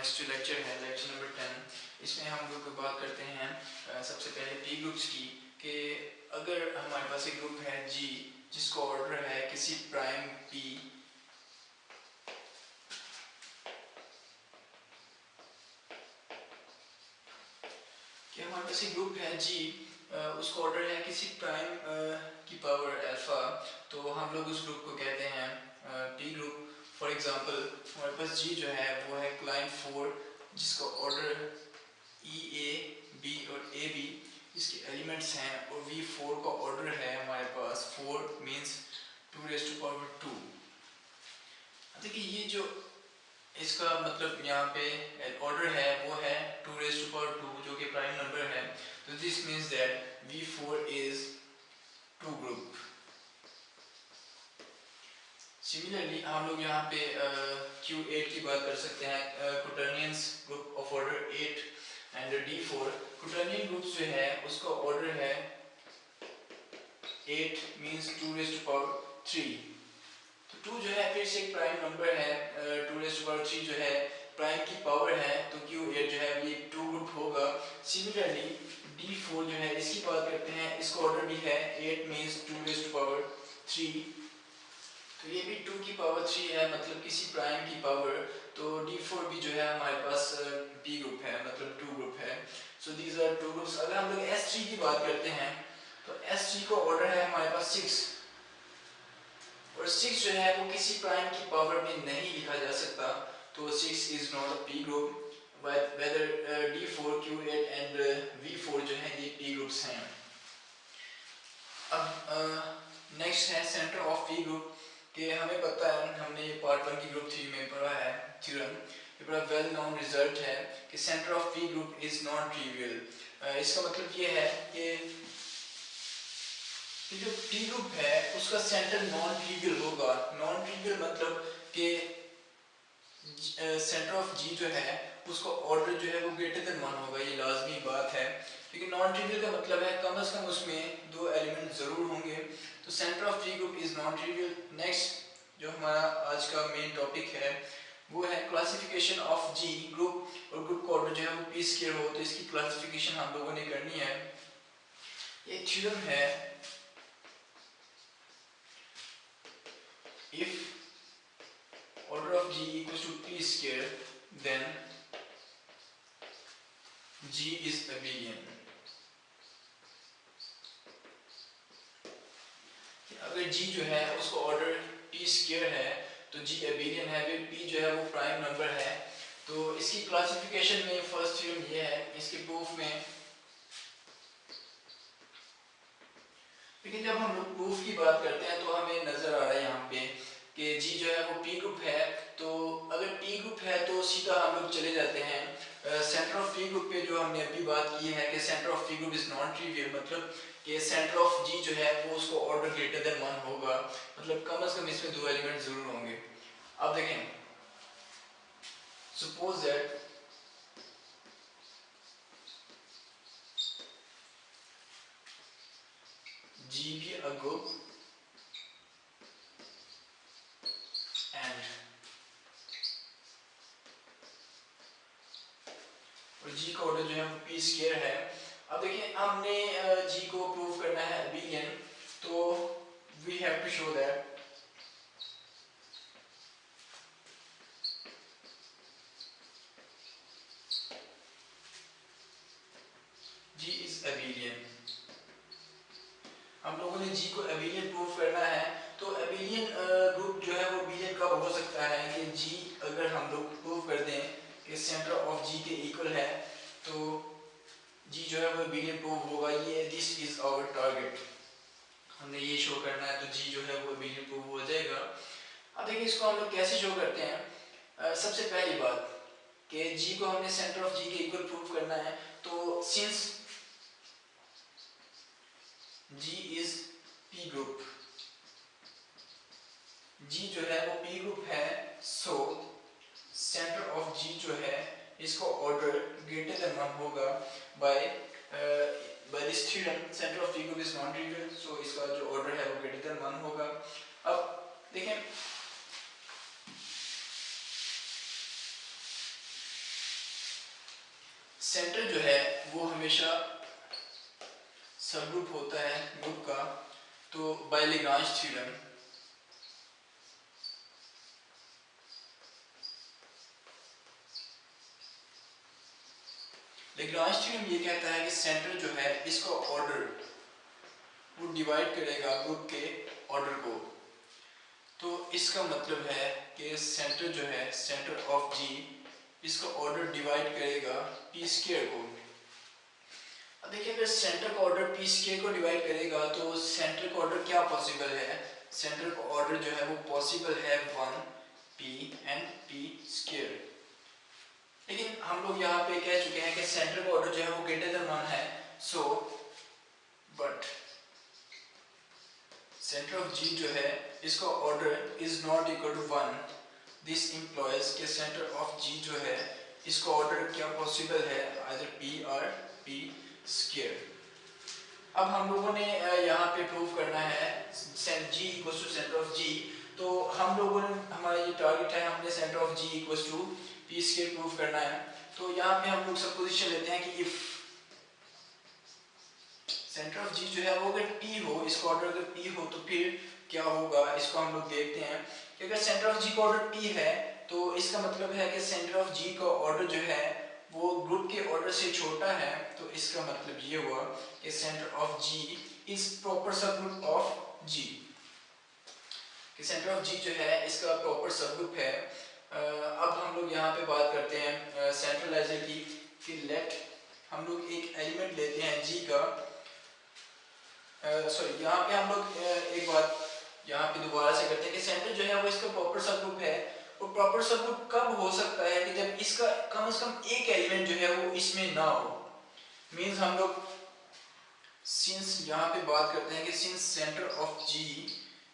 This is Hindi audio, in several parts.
नेक्स्ट जो लेक्चर है लेक्चर नंबर 10, इसमें हम लोग बात करते हैं सबसे पहले पी ग्रुप्स की कि अगर हमारे पास एक ग्रुप है जी जिसका ऑर्डर है किसी प्राइम पी कि हमारे पास एक ग्रुप है जी उसका ऑर्डर है किसी प्राइम की पावर अल्फा, तो हम लोग उस ग्रुप को कहते हैं पी ग्रुप। फॉर एग्जांपल हमारे पास जी जो है वो है क्लाइंट 4 जिसका ऑर्डर ई ए बी और ए बी इसके एलिमेंट्स हैं और वी 4 का ऑर्डर है हमारे पास 4 मीन्स 2⁻²। देखिए ये जो इसका मतलब यहाँ पे ऑर्डर है वो है 2⁻² जो कि प्राइम नंबर है, तो this means that V4 is 2 group. Similarly हम लोग यहाँ पे Q8 की बात कर सकते हैं, quaternions group of order 8 and D4। Quaternion group जो है उसका ऑर्डर है 8 मीन्स 2⁻3। तो 2 जो है फिर से एक प्राइम नंबर है, 2⁻3 जो है प्राइम की पावर है, तो Q8 जो है ये 2 ग्रुप होगा। सिमिलरली D4 जो है इसकी बात करते हैं, इसका ऑर्डर भी है 8 मीन्स 2⁻3, तो ये भी 2 की पावर 3 है मतलब किसी प्राइम की पावर, तो D4 भी जो है हमारे पास P ग्रुप है मतलब 2 ग्रुप है। So these are 2 groups. अगर हम लोग S3 की बात करते हैं तो S3 का ऑर्डर है हमारे पास 6 और 6 जो है वो किसी प्राइम की पावर में नहीं लिखा जा सकता, तो 6 is not a P group. Whether D4, Q8 and V4 जो है ये पी ग्रुप्स हैं। अब नेक्स्ट है सेंटर ऑफ पी ग्रुप कि हमें पता है, हमने ये पार्ट 1 की ग्रुप थ्योरी में पढ़ा है थ्योरम, ये बड़ा वेल नोन रिजल्ट है कि centre of P group is non trivial. इसका मतलब ये है कि जो पी ग्रुप है उसका सेंटर नॉन ट्रिवियल होगा। नॉन ट्रिवियल मतलब कि सेंटर ऑफ जी जो है उसका ऑर्डर जो है वो ग्रेटर देन 1 होगा, ये लाजमी बात है। लेकिन नॉन ट्रिवियल का मतलब है कम से कम उसमें 2 एलिमेंट जरूर होंगे, तो centre of P group is non trivial. Next जो हमारा आज का मेन टॉपिक है वो है क्लासिफिकेशन ऑफ जी ग्रुप, और ग्रुप का ऑर्डर जो है वो पी स्क्वायर हो, तो इसकी क्लासिफिकेशन हम लोगों ने करनी है। ये थ्योरम है, if order of G equals to P square then G is abelian। अगर G जो है उसका ऑर्डर P स्क्वायर है तो G abelian है, फिर P जो है वो प्राइम नंबर है। तो इसकी क्लासिफिकेशन में फर्स्ट थ्योरम ये है, इसके प्रूफ में, लेकिन जब हम लोग प्रूफ की बात करते हैं तो हमें नजर आ रहा है यहाँ पे कि G जो है वो P ग्रुप है, तो अगर P ग्रुप है तो सीधा हम लोग चले जाते हैं सेंटर ऑफ P ग्रुप पे, जो हमने अभी बात की है कि centre of P group is non trivial, मतलब कि सेंटर ऑफ G जो है वो उसको ऑर्डर ग्रेटर देन 1 होगा, मतलब कम से कम इसमें 2 एलिमेंट जरूर होंगे। अब देखें, suppose that G be a group and और G का ऑर्डर जो है वो P स्क्वायर है। अब देखिए हमने G को प्रूव करना है abelian, तो we have to show that G is abelian। हम लोगों ने G को abelian प्रूव करना है, तो abelian ग्रुप जो है वो abelian कब हो सकता है कि G अगर हम लोग प्रूव कर दें कि सेंटर ऑफ G के इक्वल है तो G जो है वो abelian प्रूव होगा। ये दिस इज आवर टारगेट, हमने ये शो करना है, तो G जो है वो abelian प्रूव हो जाएगा। अब देखिए इसको हम लोग कैसे शो करते हैं। सबसे पहली बात कि G को हमने सेंटर ऑफ G के इक्वल प्रूव करना है, तो since G is P group, G जो है वो P ग्रुप है, सो सेंटर ऑफ G जो है इसको ऑर्डर ग्रेटर देन 1 होगा by this theorem centre of P group is non trivial, so इसका जो ऑर्डर है वो ग्रेटर देन 1 होगा। अब देखें सेंटर जो है वो हमेशा सब ग्रुप होता है ग्रुप का, तो बाय लेग्रांज थ्योरम ये कहता है कि सेंटर जो है इसका ऑर्डर वो डिवाइड करेगा ग्रुप के ऑर्डर को। तो इसका मतलब है कि सेंटर जो है सेंटर ऑफ जी इसका ऑर्डर डिवाइड करेगा पी स्क्वायर को। अब देखिए अगर सेंटर का ऑर्डर पी स्क्वायर को डिवाइड करेगा तो सेंटर का ऑर्डर क्या पॉसिबल है, सेंटर का ऑर्डर जो है वो पॉसिबल है 1 पी एंड पी स्क्वायर। लेकिन हम लोग यहाँ पे कह चुके हैं कि सेंटर का ऑर्डर जो है वो ग्रेटर देन 1 है, so but center of G जो है इसका order is not equal to 1। This implies कि सेंटर ऑफ जी जो है इसका ऑर्डर क्या पॉसिबल है, आइदर पी और पी स्क्वायर। अब हम लोगों ने यहाँ पे प्रूव करना है G equal to centre of G, तो हम लोगों ने हमारा ये टारगेट है, हमने center of G equal to P square prove करना है। तो यहाँ पे हम लोग सपोजिशन लेते हैं कि इफ सेंटर ऑफ जी जो है वो अगर P हो, इसका ऑर्डर अगर P हो तो फिर क्या होगा, इसको हम लोग देखते हैं कि अगर सेंटर ऑफ जी का ऑर्डर P है तो इसका मतलब है कि सेंटर ऑफ जी का ऑर्डर जो है वो ग्रुप के ऑर्डर से छोटा है। तो इसका मतलब ये हुआ कि centre of G is proper subgroup of G, कि सेंटर ऑफ जी जो है इसका प्रॉपर सबग्रुप है। अब हम लोग यहाँ पे बात करते हैं सेंट्रलाइजर की। फिर लेट हम लोग एक एलिमेंट लेते हैं जी का, सॉरी यहाँ पे हम लोग एक बात यहाँ पे दोबारा से करते हैं कि सेंटर जो है वो इसका प्रॉपर सबग्रुप है। और प्रॉपर सबग्रुप कब हो सकता है कि जब इसका कम से कम एक एलिमेंट जो है वो इसमें ना हो। मींस हम लोग सिंस यहाँ पे बात करते हैं कि since center of G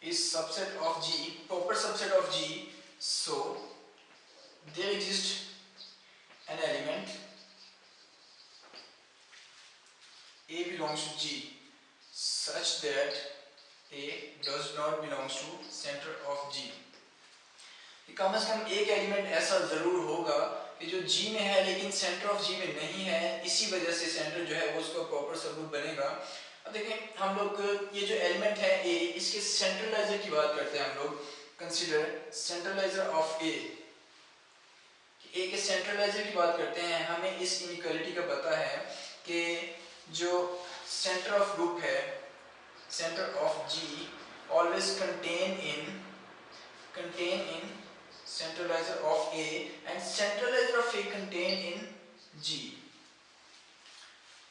is subset of G, proper subset of G, so there exist an element A belongs to G such that A does not belongs to center of G। कम से कम एक एलिमेंट ऐसा जरूर होगा कि जो G में है लेकिन सेंटर ऑफ G में नहीं है, इसी वजह से सेंटर जो है वो उसका प्रॉपर सबग्रुप बनेगा। अब देखें हम लोग ये जो एलिमेंट है A, इसके सेंट्रलाइजर की बात करते हैं हम लोग। कंसीडर सेंट्रलाइजर ऑफ A, A के सेंट्रलाइजर की बात करते हैं। हमें इस इनइक्वालिटी का पता है कि जो सेंटर ऑफ ग्रुप है centre of G always contain in centralizer of A and centralizer of A contain in G.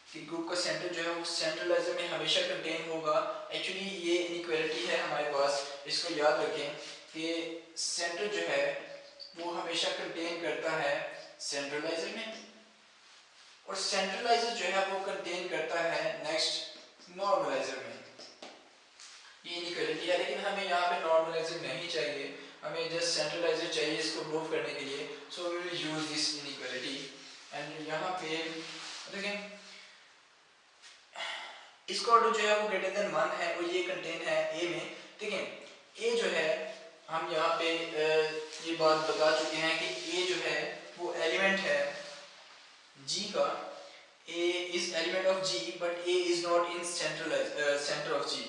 कि ग्रुप का सेंटर जो है वो सेंट्रलाइजर में हमेशा कंटेन होगा। एक्चुअली ये इनइक्वालिटी है हमारे पास, इसको याद रखें कि सेंटर जो है वो हमेशा कंटेन करता है सेंट्रलाइजर में और सेंट्रलाइजर जो है वो कंटेन करता है नेक्स्ट नॉर्मलाइजर में। ये इनइक्वालिटी है, लेकिन हमें यहाँ पे नॉर्मलाइजर नहीं चाहिए, हमें जस्ट सेंट्रलाइजर चाहिए इसको प्रूव करने के लिए। So we will use this inequality and यहाँ पे देखें इसका ऑर्डर जो है वो ग्रेटर देन 1 है और ये कंटेन है ए में। देखें ए जो है हम यहाँ पे ये बात बता चुके हैं कि ए जो है वो एलिमेंट है G का, A is element of G but A is not in center of G,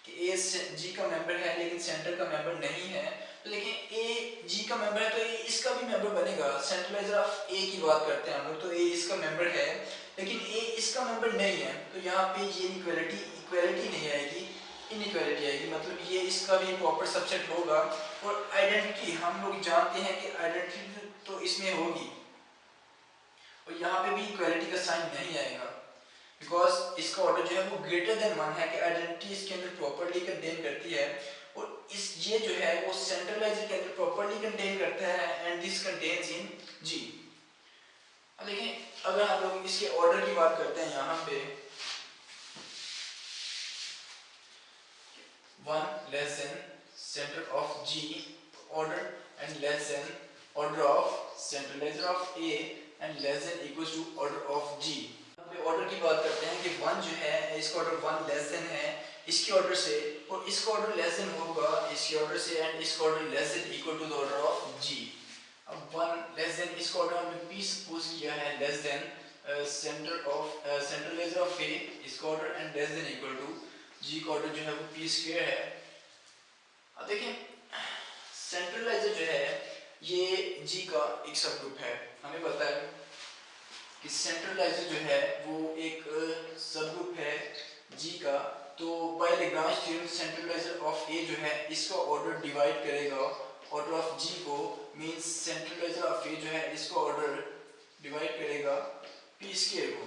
कि A G का मेंबर है लेकिन सेंटर का मेंबर नहीं है। तो लेकिन A G का मेंबर है तो A इसका भी मेंबर बनेगा। सेंट्रलाइजर ऑफ A की बात करते हैं हम लोग, तो A इसका मेंबर है लेकिन A इसका मेंबर नहीं है, तो यहाँ पे ये इक्वालिटी नहीं आएगी, इनइक्वालिटी आएगी। मतलब ये इसका भी प्रॉपर सबसेट होगा। और आइडेंटिटी हम लोग जानते हैं कि आइडेंटिटी तो इसमें होगी और यहाँ पे भी इक्वालिटी का साइन नहीं आएगा बिकॉज इसका ऑर्डर जो है वो ग्रेटर देन 1 है कि आइडेंटिटी इसके अंदर प्रॉपर्ली कंटेन करती है और इस ये जो है वो सेंट्रलाइजर के अंदर प्रॉपर्ली कंटेन करता है एंड दिस कंटेन्स इन जी। अब देखें अगर हम लोग इसके ऑर्डर की बात करते हैं यहाँ पे 1 less than centre of G order and less than order of centralizer of A and less than equals to order of G. Order की बात करते हैं कि 1 जो है इसका ऑर्डर 1 लेस देन है इसके ऑर्डर से और इसका ऑर्डर लेस देन होगा इसके ऑर्डर से एंड इसका order less than equal to the order of G. अब 1 लेस देन इसका ऑर्डर हमने p सपोज किया है less than centralizer of A इसका order and less than equal to G का ऑर्डर जो है वो पी स्क्वायर है। अब देखिए सेंट्रलाइजर जो है ये जी का एक सब ग्रुप है। हमें पता है कि सेंट्रलाइजर जो है वो एक सब ग्रुप है जी का। तो bye Lagrange theorem सेंट्रलाइजर of A जो है इसका ऑर्डर डिवाइड करेगा ऑर्डर ऑफ जी को, मींस सेंट्रलाइजर ऑफ ए जो है इसका ऑर्डर डिवाइड करेगा पी स्क्वायर को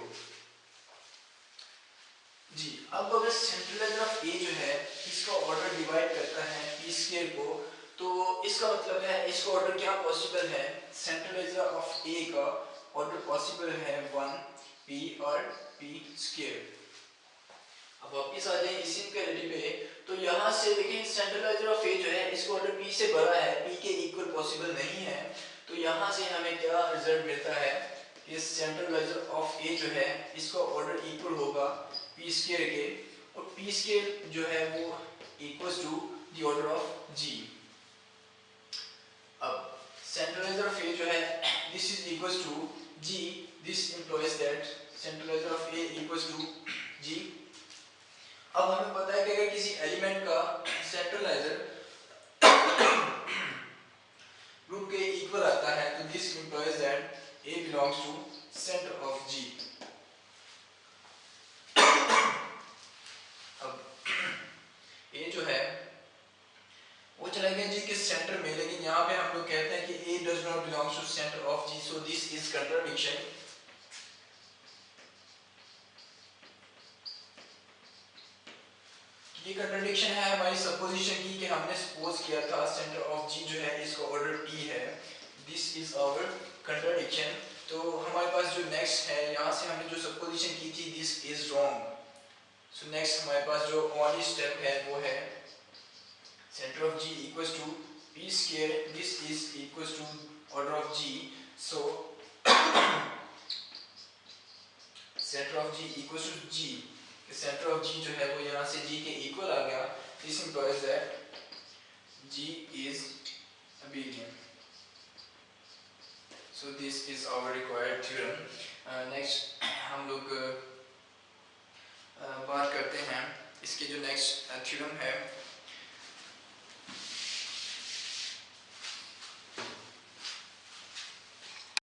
जी। अब अगर सेंट्रलाइजर ऑफ ए जो है इसका ऑर्डर डिवाइड करता है पी स्क्वायर को, तो इसका मतलब है इसका ऑर्डर क्या पॉसिबल है, सेंट्रलाइजर ऑफ ए का ऑर्डर पॉसिबल है 1 पी और पी स्क्वायर। अब वापिस आ जाए इसी इनक्वालिटी पे, तो यहाँ से देखिए सेंट्रलाइजर ऑफ ए जो है इसका ऑर्डर पी से बड़ा है, पी के इक्वल पॉसिबल नहीं है। तो यहाँ से हमें क्या रिजल्ट मिलता है कि सेंट्रलाइजर ऑफ ए जो है इसका ऑर्डर इक्वल होगा पी स्क्वायर के, और पी स्क्वायर जो है वो equals to the order of G. अब सेंट्रलाइजर ऑफ ए जो है this is equals to G, this implies that centralizer of A equals to G. अब हमें पता है कि अगर किसी एलिमेंट का सेंट्रलाइजर ग्रुप के इक्वल आता है तो this implies that A belongs to centre of G. अब ए जो है वो चला गया जी के सेंटर में, लेकिन यहाँ पे हम लोग कहते हैं कि A does not belongs to centre of G, so this is contradiction. ये कंट्राडिक्शन है हमारी सपोजिशन की कि हमने सपोज किया था सेंटर ऑफ जी जो है इसका ऑर्डर पी है, दिस इज आवर कंट्राडिक्शन। तो हमारे पास जो नेक्स्ट है यहाँ से हमने जो सपोजिशन की थी this is wrong. So next हमारे पास जो ओनली स्टेप है वो है centre of G equals to P square, this is equals to order of G. So centre of G equals to G, centre of G जो है वो यहाँ से जी के इक्वल आ गया, this implies that G is abelian। So this is our required theorem. Next हम लोग बात करते हैं इसके जो नेक्स्ट थ्योरम है